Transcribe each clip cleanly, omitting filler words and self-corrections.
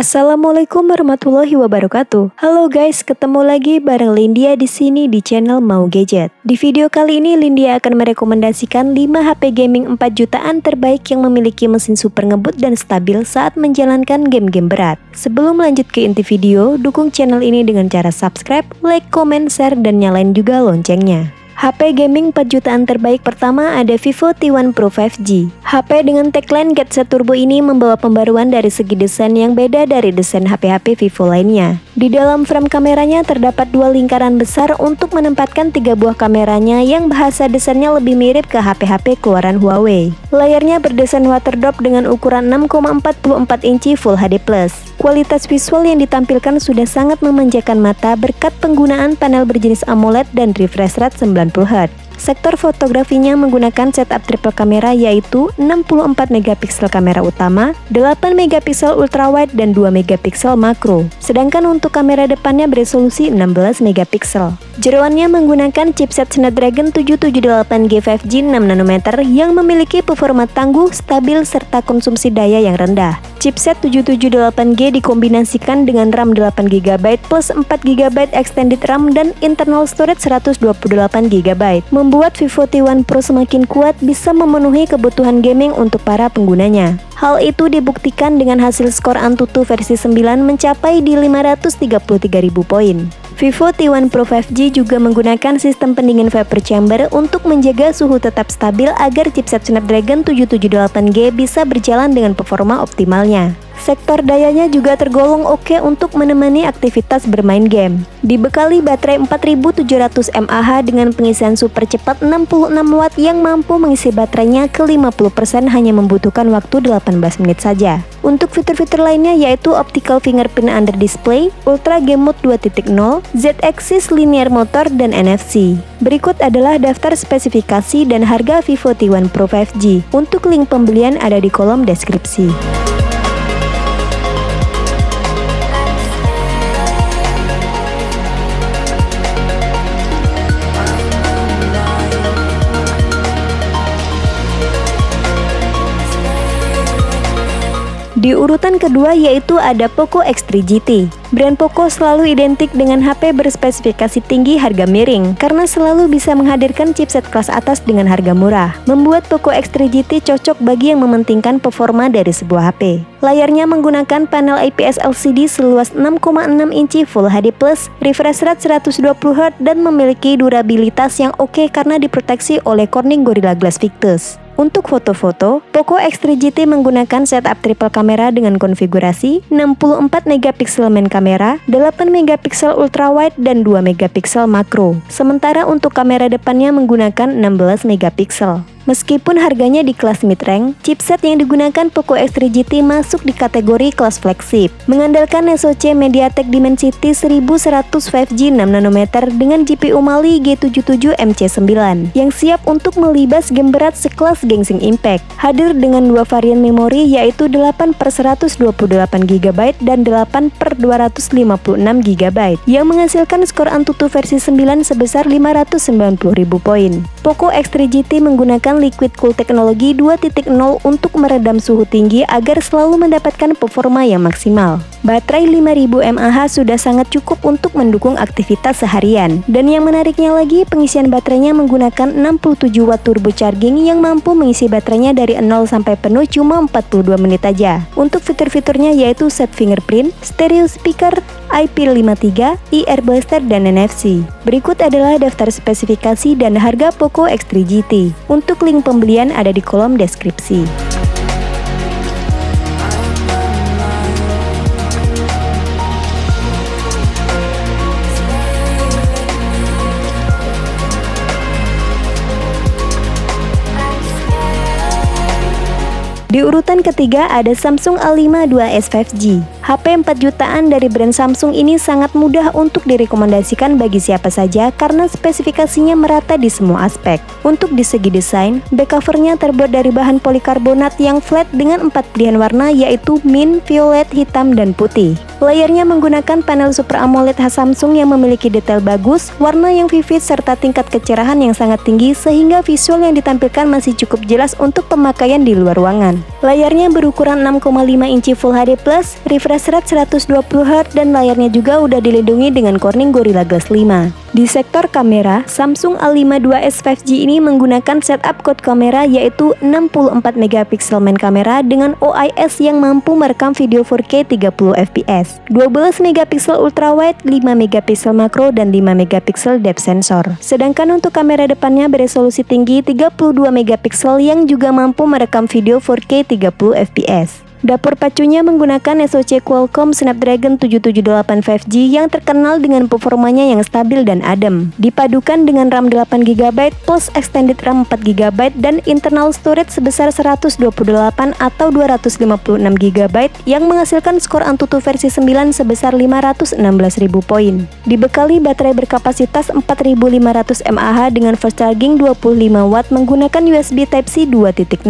Assalamualaikum warahmatullahi wabarakatuh. Halo guys, ketemu lagi bareng Lindia di sini di channel Mau Gadget. Di video kali ini Lindia akan merekomendasikan 5 HP gaming 4 jutaan terbaik yang memiliki mesin super ngebut dan stabil saat menjalankan game-game berat. Sebelum lanjut ke inti video, dukung channel ini dengan cara subscribe, like, comment, share, dan nyalain juga loncengnya. HP gaming 4 jutaan terbaik pertama ada Vivo T1 Pro 5G. HP dengan tagline Get Set Turbo ini membawa pembaruan dari segi desain yang beda dari desain HP-HP Vivo lainnya. Di dalam frame kameranya terdapat dua lingkaran besar untuk menempatkan 3 buah kameranya yang bahasa desainnya lebih mirip ke HP-HP keluaran Huawei. Layarnya berdesain waterdrop dengan ukuran 6,44 inci Full HD+. Kualitas visual yang ditampilkan sudah sangat memanjakan mata berkat penggunaan panel berjenis AMOLED dan refresh rate 90 Hz. Sektor fotografinya menggunakan setup triple kamera yaitu 64 megapiksel kamera utama, 8 megapiksel ultrawide dan 2 megapiksel makro. Sedangkan untuk kamera depannya beresolusi 16 megapiksel. Jeroannya menggunakan chipset Snapdragon 778G 5G 6 nanometer yang memiliki performa tangguh, stabil serta konsumsi daya yang rendah. Chipset 778G dikombinasikan dengan RAM 8GB plus 4GB extended RAM dan internal storage 128GB. Membuat Vivo T1 Pro semakin kuat bisa memenuhi kebutuhan gaming untuk para penggunanya. Hal itu dibuktikan dengan hasil skor Antutu versi 9 mencapai di 533.000 poin. Vivo T1 Pro 5G juga menggunakan sistem pendingin vapor chamber untuk menjaga suhu tetap stabil agar chipset Snapdragon 778G bisa berjalan dengan performa optimalnya. Sektor dayanya juga tergolong oke untuk menemani aktivitas bermain game. Dibekali baterai 4700 mAh dengan pengisian super cepat 66 Watt yang mampu mengisi baterainya ke 50% hanya membutuhkan waktu 18 menit saja. Untuk fitur-fitur lainnya yaitu optical fingerprint under display, ultra game mode 2.0, Z-axis linear motor, dan NFC. Berikut adalah daftar spesifikasi dan harga Vivo T1 Pro 5G. Untuk link pembelian ada di kolom deskripsi. Di urutan kedua yaitu ada Poco X3 GT. Brand Poco selalu identik dengan HP berspesifikasi tinggi harga miring karena selalu bisa menghadirkan chipset kelas atas dengan harga murah. Membuat Poco X3 GT cocok bagi yang mementingkan performa dari sebuah HP. Layarnya menggunakan panel IPS LCD seluas 6,6 inci Full HD+, refresh rate 120Hz dan memiliki durabilitas yang oke karena diproteksi oleh Corning Gorilla Glass Victus. Untuk foto-foto, Poco X3 GT menggunakan setup triple kamera dengan konfigurasi 64 megapiksel main kamera, 8 megapiksel ultrawide dan 2 megapiksel makro. Sementara untuk kamera depannya menggunakan 16 megapiksel. Meskipun harganya di kelas mid-range, chipset yang digunakan Poco X3 GT masuk di kategori kelas flagship. Mengandalkan SoC MediaTek Dimensity 1100 5G 6 nanometer dengan GPU Mali G77 MC9 yang siap untuk melibas game berat sekelas Genshin Impact. Hadir dengan dua varian memori yaitu 8/128GB dan 8/256GB yang menghasilkan skor Antutu versi 9 sebesar 590.000 poin. Poco X3 GT menggunakan liquid cool teknologi 2.0 untuk meredam suhu tinggi agar selalu mendapatkan performa yang maksimal. Baterai 5000 mAh sudah sangat cukup untuk mendukung aktivitas seharian. Dan yang menariknya lagi, pengisian baterainya menggunakan 67 Watt turbo charging yang mampu mengisi baterainya dari 0 sampai penuh cuma 42 menit aja. Untuk fitur-fiturnya yaitu set fingerprint, stereo speaker, IP53, IR blaster, dan NFC. Berikut adalah daftar spesifikasi dan harga Poco X3 GT. Untuk link pembelian ada di kolom deskripsi. Di urutan ketiga ada Samsung A5 2S 5G. HP 4 jutaan dari brand Samsung ini sangat mudah untuk direkomendasikan bagi siapa saja karena spesifikasinya merata di semua aspek. Untuk di segi desain, back covernya terbuat dari bahan polikarbonat yang flat dengan 4 pilihan warna yaitu mint, violet, hitam, dan putih. Layarnya menggunakan panel Super AMOLED khas Samsung yang memiliki detail bagus, warna yang vivid, serta tingkat kecerahan yang sangat tinggi sehingga visual yang ditampilkan masih cukup jelas untuk pemakaian di luar ruangan. Layarnya berukuran 6,5 inci Full HD+, refresh rate 120Hz, dan layarnya juga udah dilindungi dengan Corning Gorilla Glass 5. Di sektor kamera, Samsung A52s 5G ini menggunakan setup quad kamera yaitu 64 megapiksel main kamera dengan OIS yang mampu merekam video 4K 30 fps, 12 megapiksel ultrawide, 5 megapiksel makro, dan 5 megapiksel depth sensor. Sedangkan untuk kamera depannya beresolusi tinggi 32 megapiksel yang juga mampu merekam video 4K 30 fps. Dapur pacunya menggunakan SoC Qualcomm Snapdragon 778 5G yang terkenal dengan performanya yang stabil dan adem. Dipadukan dengan RAM 8GB plus extended RAM 4GB dan internal storage sebesar 128 atau 256GB yang menghasilkan skor Antutu versi 9 sebesar 516.000 poin. Dibekali baterai berkapasitas 4500 mAh dengan fast charging 25W menggunakan USB Type-C 2.0.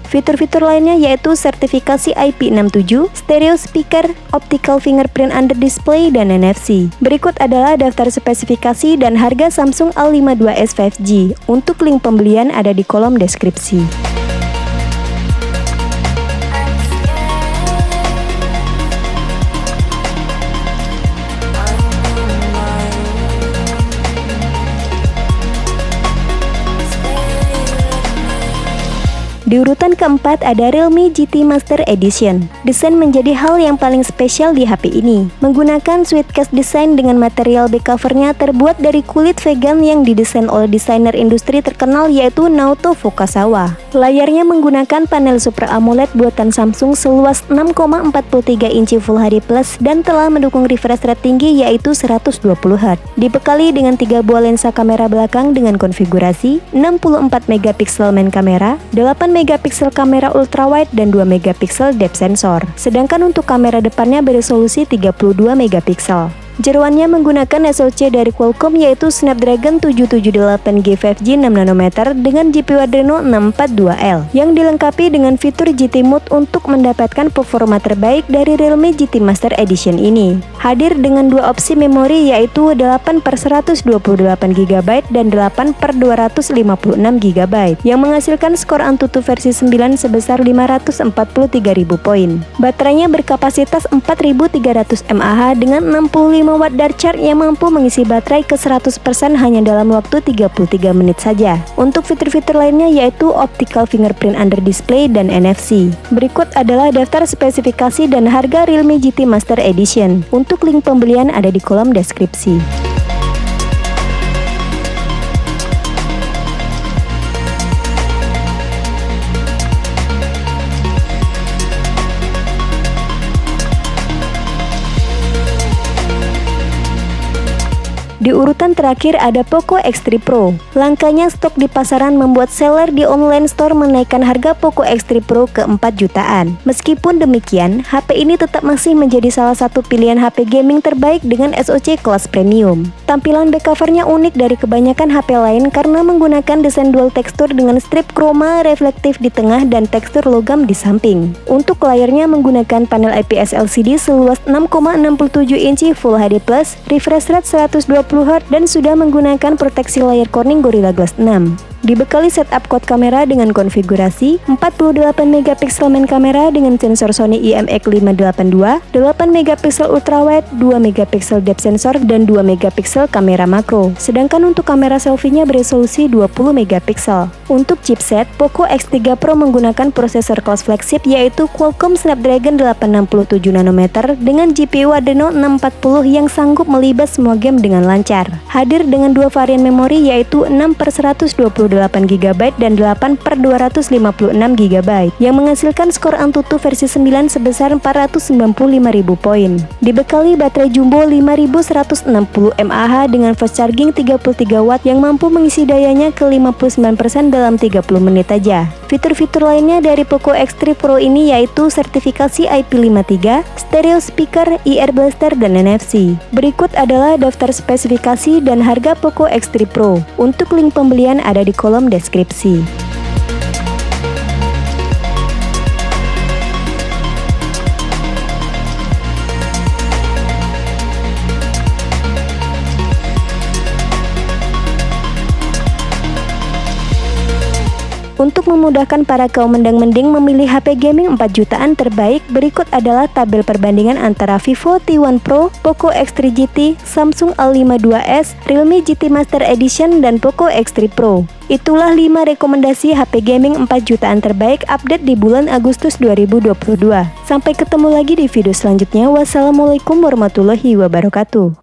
Fitur-fitur lainnya yaitu sertifikasi IP67, stereo speaker, optical fingerprint under display, dan NFC. Berikut adalah daftar spesifikasi dan harga Samsung A52s 5G. Untuk link pembelian ada di kolom deskripsi. Di urutan keempat ada Realme GT Master Edition. Desain menjadi hal yang paling spesial di HP ini. Menggunakan sweet case design dengan material back covernya terbuat dari kulit vegan yang didesain oleh desainer industri terkenal yaitu Naoto Fukasawa. Layarnya menggunakan panel Super AMOLED buatan Samsung seluas 6,43 inci Full HD+ dan telah mendukung refresh rate tinggi yaitu 120Hz. Dibekali dengan 3 buah lensa kamera belakang dengan konfigurasi 64 megapiksel main kamera, 8 megapiksel kamera ultrawide, dan 2 megapiksel depth sensor. Sedangkan untuk kamera depannya beresolusi 32 megapiksel. Jeroannya menggunakan SoC dari Qualcomm yaitu Snapdragon 778G 5G 6nm dengan GPU Adreno 642L yang dilengkapi dengan fitur GT Mode untuk mendapatkan performa terbaik dari Realme GT Master Edition ini. Hadir dengan dua opsi memori yaitu 8/128GB dan 8/256GB yang menghasilkan skor Antutu versi 9 sebesar 543.000 poin. Baterainya berkapasitas 4300 mAh dengan 65 watt Dart Charge yang mampu mengisi baterai ke 100% hanya dalam waktu 33 menit saja. Untuk fitur-fitur lainnya yaitu optical fingerprint under display dan NFC. Berikut adalah daftar spesifikasi dan harga Realme GT Master Edition. Untuk link pembelian ada di kolom deskripsi. Di urutan terakhir ada Poco X3 Pro. Langkanya stok di pasaran membuat seller di online store menaikkan harga Poco X3 Pro ke 4 jutaan. Meskipun demikian, HP ini tetap masih menjadi salah satu pilihan HP gaming terbaik dengan SoC kelas premium. Tampilan back covernya unik dari kebanyakan HP lain karena menggunakan desain dual tekstur dengan strip chroma reflektif di tengah dan tekstur logam di samping. Untuk layarnya menggunakan panel IPS LCD seluas 6,67 inci Full HD+, refresh rate 120Hz dan sudah menggunakan proteksi layar Corning Gorilla Glass 6. Dibekali setup quad kamera dengan konfigurasi 48 megapiksel main kamera dengan sensor Sony IMX582, 8 megapiksel ultrawide, 2 megapiksel depth sensor, dan 2 megapiksel kamera makro. Sedangkan untuk kamera selfie-nya beresolusi 20 megapiksel. Untuk chipset, Poco X3 Pro menggunakan prosesor kelas flagship yaitu Qualcomm Snapdragon 867nm dengan GPU Adreno 640 yang sanggup melibas semua game dengan lancar. Hadir dengan dua varian memori yaitu 6/128GB dan 8/256GB yang menghasilkan skor Antutu versi 9 sebesar 495.000 poin. Dibekali baterai jumbo 5160 mAh dengan fast charging 33W yang mampu mengisi dayanya ke 59% dalam 30 menit saja. Fitur-fitur lainnya dari Poco X3 Pro ini yaitu sertifikasi IP53, stereo speaker, IR blaster, dan NFC. Berikut adalah daftar spesifikasi dan harga Poco X3 Pro. Untuk link pembelian ada di kolom deskripsi. memudahkan para kaum mendang-mending memilih HP gaming 4 jutaan terbaik. Berikut adalah tabel perbandingan antara Vivo T1 Pro, Poco X3 GT, Samsung A52s, Realme GT Master Edition, dan Poco X3 Pro. Itulah 5 rekomendasi HP gaming 4 jutaan terbaik update di bulan Agustus 2022. Sampai ketemu lagi di video selanjutnya. Wassalamualaikum warahmatullahi wabarakatuh.